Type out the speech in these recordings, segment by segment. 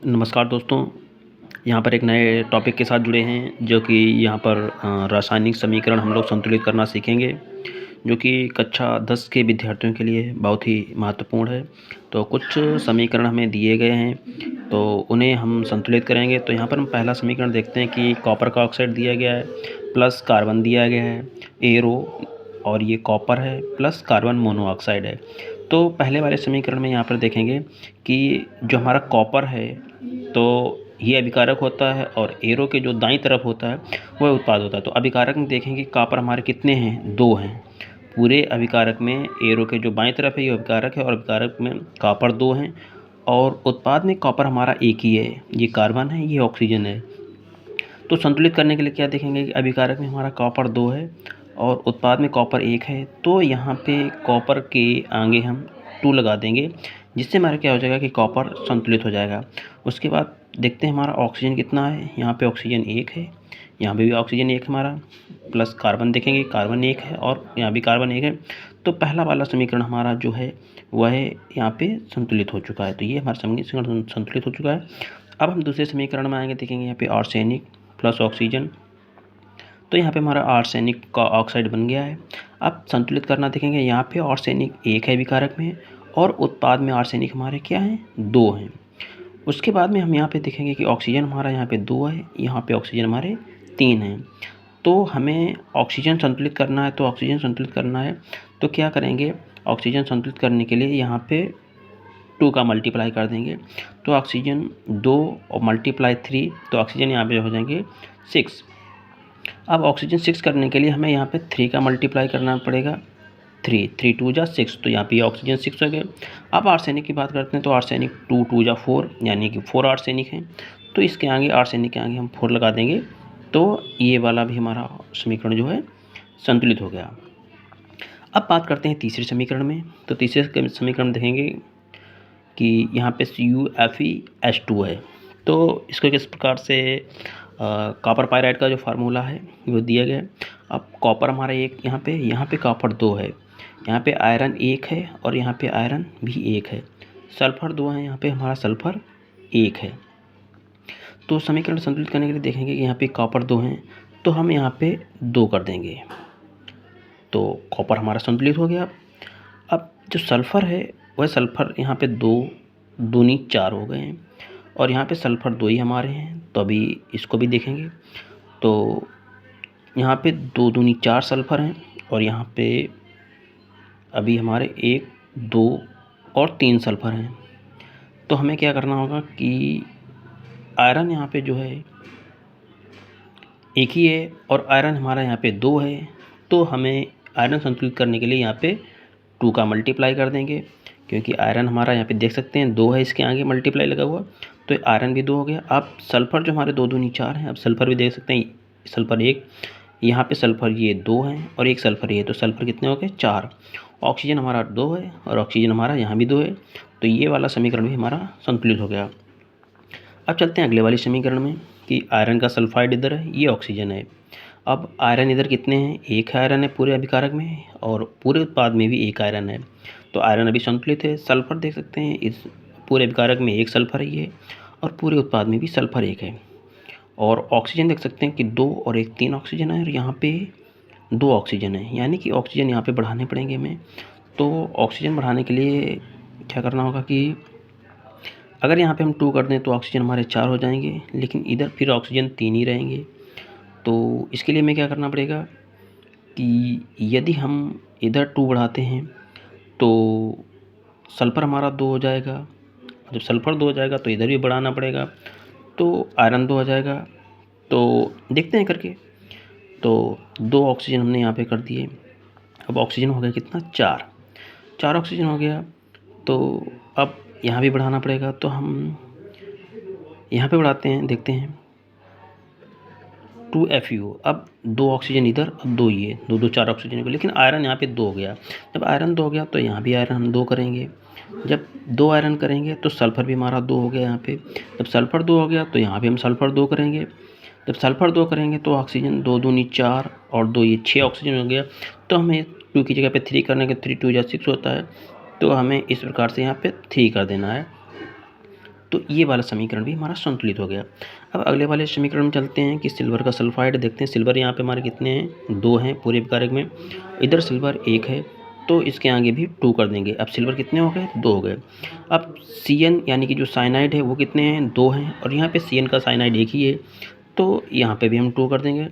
नमस्कार दोस्तों, यहाँ पर एक नए टॉपिक के साथ जुड़े हैं जो कि यहाँ पर रासायनिक समीकरण हम लोग संतुलित करना सीखेंगे, जो कि कक्षा 10 के विद्यार्थियों के लिए बहुत ही महत्वपूर्ण है। तो कुछ समीकरण हमें दिए गए हैं, तो उन्हें हम संतुलित करेंगे। तो यहाँ पर हम पहला समीकरण देखते हैं कि कॉपर का ऑक्साइड दिया गया है, प्लस कार्बन दिया गया है, एरो और ये कॉपर है, प्लस कार्बन मोनोऑक्साइड है। तो पहले वाले समीकरण में यहाँ पर देखेंगे कि जो हमारा कॉपर है तो ये अभिकारक होता है और एरो के जो दाईं तरफ होता है वह उत्पाद होता है। तो अभिकारक में देखेंगे कॉपर हमारे कितने हैं, 2 हैं। पूरे अभिकारक में एरो के जो बाईं तरफ है ये अभिकारक है और अभिकारक में कॉपर 2 हैं और उत्पाद में कॉपर हमारा एक ही है, ये कार्बन है, ये ऑक्सीजन है। तो संतुलित करने के लिए क्या देखेंगे कि अभिकारक में हमारा कॉपर 2 है और उत्पाद में कॉपर 1 है। तो यहाँ पे कॉपर के आगे हम 2 लगा देंगे, जिससे हमारा क्या हो जाएगा कि कॉपर संतुलित हो जाएगा। उसके बाद देखते हैं हमारा ऑक्सीजन कितना है। यहाँ पे ऑक्सीजन 1 है, यहाँ पे भी ऑक्सीजन 1 हमारा, प्लस कार्बन देखेंगे कार्बन 1 है और यहाँ भी कार्बन 1 है। तो पहला वाला समीकरण हमारा जो है वह यहाँ पे संतुलित हो चुका है। तो ये हमारा समीकरण संतुलित हो चुका है। अब हम दूसरे समीकरण में आएंगे, देखेंगे यहाँ पे आर्सेनिक प्लस ऑक्सीजन। तो यहाँ पे हमारा आर्सेनिक का ऑक्साइड बन गया है। अब संतुलित करना देखेंगे, यहाँ पे आर्सेनिक 1 है विकारक में और उत्पाद में आर्सेनिक हमारे क्या हैं, 2 हैं। उसके बाद में हम यहाँ पे देखेंगे कि ऑक्सीजन हमारा यहाँ पे 2 है, यहाँ पे ऑक्सीजन हमारे 3 हैं। तो हमें ऑक्सीजन संतुलित करना है, तो ऑक्सीजन संतुलित करना है तो क्या करेंगे, ऑक्सीजन संतुलित करने के लिए यहाँ पे 2 का मल्टीप्लाई कर देंगे। तो ऑक्सीजन 2 और मल्टीप्लाई 3, तो ऑक्सीजन यहाँ पे हो जाएंगे 6। अब ऑक्सीजन 6 करने के लिए हमें यहाँ पे 3 का मल्टीप्लाई करना पड़ेगा, 3 2 जा 6, तो यहाँ पे ऑक्सीजन 6 हो गए। अब आर्सेनिक की बात करते हैं, तो आर्सेनिक 2 2 जा 4, यानी कि 4 आर्सेनिक है। तो इसके आगे आर्सेनिक के आगे हम 4 लगा देंगे, तो ये वाला भी हमारा समीकरण जो है संतुलित हो गया। अब बात करते हैं तीसरे समीकरण में। तो तीसरे समीकरण में देखेंगे कि यहाँ पे CuFeH2 है। तो इसको किस प्रकार से कॉपर पायराइड का जो फार्मूला है वो दिया गया है। अब कॉपर हमारा एक, यहाँ पे कॉपर 2 है, यहाँ पे आयरन 1 है और यहाँ पे आयरन भी 1 है। सल्फ़र 2 है, यहाँ पे हमारा सल्फ़र 1 है। तो समीकरण संतुलित करने के लिए देखेंगे कि यहाँ पे कॉपर 2 हैं, तो हम यहाँ पे 2 कर देंगे, तो कॉपर हमारा संतुलित हो गया। अब जो सल्फ़र है वह सल्फ़र यहाँ पे 2 दूनी 4 हो गए हैं और यहाँ पे सल्फ़र 2 ही हमारे हैं। तो अभी इसको भी देखेंगे, तो यहाँ पे 2 दूनी 4 सल्फ़र हैं और यहाँ पे अभी हमारे 1 2 और 3 सल्फ़र हैं। तो हमें क्या करना होगा कि आयरन यहाँ पे जो है 1 ही है और आयरन हमारा यहाँ पे 2 है। तो हमें आयरन संतुलित करने के लिए यहाँ पे 2 का मल्टीप्लाई कर देंगे, क्योंकि आयरन हमारा यहाँ पे देख सकते हैं 2 है, इसके आगे मल्टीप्लाई लगा हुआ, तो आयरन भी 2 हो गया। अब सल्फ़र जो हमारे 2 दूनी 4 हैं, अब सल्फ़र भी देख सकते हैं, सल्फ़र 1, यहाँ पे सल्फ़र ये 2 हैं और एक सल्फ़र ये, तो सल्फ़र कितने हो गए, 4। ऑक्सीजन हमारा 2 है और ऑक्सीजन हमारा यहाँ भी 2 है, तो ये वाला समीकरण भी हमारा संतुलित हो गया। अब चलते हैं अगले वाले समीकरण में कि आयरन का सल्फाइड इधर है, ये ऑक्सीजन है। अब आयरन इधर कितने हैं, 1 आयरन है पूरे अभिकारक में और पूरे उत्पाद में भी 1 आयरन है, तो आयरन अभी संतुलित है। सल्फ़र देख सकते हैं, इस पूरे अभिकारक में 1 सल्फ़र ही है और पूरे उत्पाद में भी सल्फ़र 1 है। और ऑक्सीजन देख सकते हैं कि 2 और 1 3 ऑक्सीजन है और यहाँ पे 2 ऑक्सीजन है, यानी कि ऑक्सीजन यहाँ पे बढ़ाने पड़ेंगे हमें। तो ऑक्सीजन बढ़ाने के लिए क्या करना होगा कि अगर यहाँ पे हम 2 कर दें तो ऑक्सीजन हमारे 4 हो जाएंगे, लेकिन इधर फिर ऑक्सीजन 3 ही रहेंगे। तो इसके लिए हमें क्या करना पड़ेगा कि यदि हम इधर 2 बढ़ाते हैं तो सल्फ़र हमारा 2 हो जाएगा, जब सल्फ़र 2 हो जाएगा तो इधर भी बढ़ाना पड़ेगा, तो आयरन 2 हो जाएगा। तो देखते हैं करके, तो 2 ऑक्सीजन हमने यहाँ पे कर दिए। अब ऑक्सीजन हो गया कितना, 4 ऑक्सीजन हो गया। तो अब यहाँ भी बढ़ाना पड़ेगा, तो हम यहाँ पे बढ़ाते हैं, देखते हैं 2FeO। अब 2 ऑक्सीजन इधर, अब 2 ये 2 2 4 ऑक्सीजन को, लेकिन आयरन यहाँ पे 2 हो गया। जब आयरन 2 हो गया तो यहाँ भी आयरन हम 2 करेंगे। जब 2 आयरन करेंगे तो सल्फ़र भी हमारा 2 हो गया यहाँ पे। जब सल्फ़र 2 हो गया तो यहाँ भी हम सल्फ़र 2 करेंगे। जब सल्फ़र 2 करेंगे तो ऑक्सीजन 2 दूनी 4 और 2 ये 6 ऑक्सीजन हो गया। तो हमें 2 की जगह पे 3 करने के, 3 2 जा 6 होता है, तो हमें इस प्रकार से यहाँ पे 3 कर देना है। तो ये वाला समीकरण भी हमारा संतुलित हो गया। अब अगले वाले समीकरण में चलते हैं कि सिल्वर का सल्फाइड देखते हैं। सिल्वर यहाँ पे हमारे कितने हैं, 2 हैं पूरे विकारक में, इधर सिल्वर 1 है तो इसके आगे भी 2 कर देंगे। अब सिल्वर कितने हो गए, 2 हो गए। अब Cn यानी कि जो साइनाइड है वो कितने हैं, 2 हैं, और यहाँ पे Cn का साइनाइड एक ही है तो यहाँ पे भी हम 2 कर देंगे।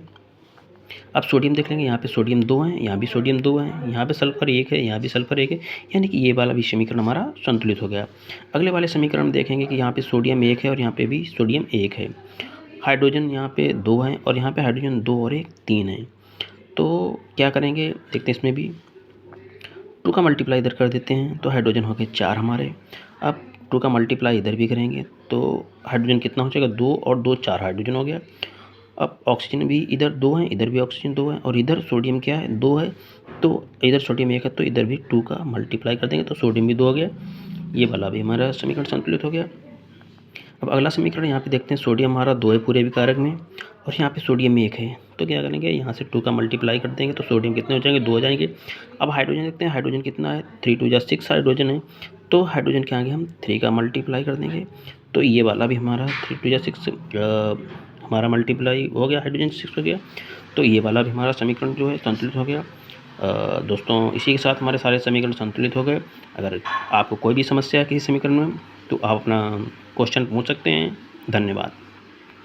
अब सोडियम देख लेंगे, यहाँ पे सोडियम 2 हैं, यहाँ भी सोडियम 2 हैं, यहाँ पे सल्फर 1 है, यहाँ भी सल्फर 1 है, यानी कि ये वाला भी समीकरण हमारा संतुलित हो गया। अगले वाले समीकरण में देखेंगे कि यहाँ पे सोडियम 1 है और यहाँ पे भी सोडियम 1 है। हाइड्रोजन यहाँ पे 2 हैं और यहाँ पे हाइड्रोजन 2 और 1 3 है। तो क्या करेंगे देखते हैं, इसमें भी 2 का मल्टीप्लाई इधर कर देते हैं तो हाइड्रोजन हो गए 4 हमारे। अब 2 का मल्टीप्लाई इधर भी करेंगे तो हाइड्रोजन कितना हो जाएगा, 2 और 2 4 हाइड्रोजन हो गया। अब ऑक्सीजन भी इधर 2 है, इधर भी ऑक्सीजन 2 है, और इधर सोडियम क्या है, 2 है, तो इधर सोडियम 1 है तो इधर भी 2 का मल्टीप्लाई कर देंगे तो सोडियम भी 2 हो गया। ये वाला भी हमारा समीकरण संतुलित हो गया। अब अगला समीकरण यहाँ पे देखते हैं, सोडियम हमारा 2 है पूरे विकारक में और यहाँ पे सोडियम 1 है, तो क्या करेंगे यहाँ से 2 का मल्टीप्लाई कर देंगे तो सोडियम कितने हो जाएंगे, 2 हो जाएंगे। अब हाइड्रोजन देखते हैं, हाइड्रोजन कितना है, 3 2 6 हाइड्रोजन है, तो हाइड्रोजन के आगे हम 3 का मल्टीप्लाई कर देंगे तो ये वाला भी हमारा 3 2 6 हमारा मल्टीप्लाई हो गया, हाइड्रोजन 6 हो गया, तो ये वाला भी हमारा समीकरण जो है संतुलित हो गया। दोस्तों इसी के साथ हमारे सारे समीकरण संतुलित हो गए। अगर आपको कोई भी समस्या है किसी समीकरण में तो आप अपना क्वेश्चन पूछ सकते हैं। धन्यवाद।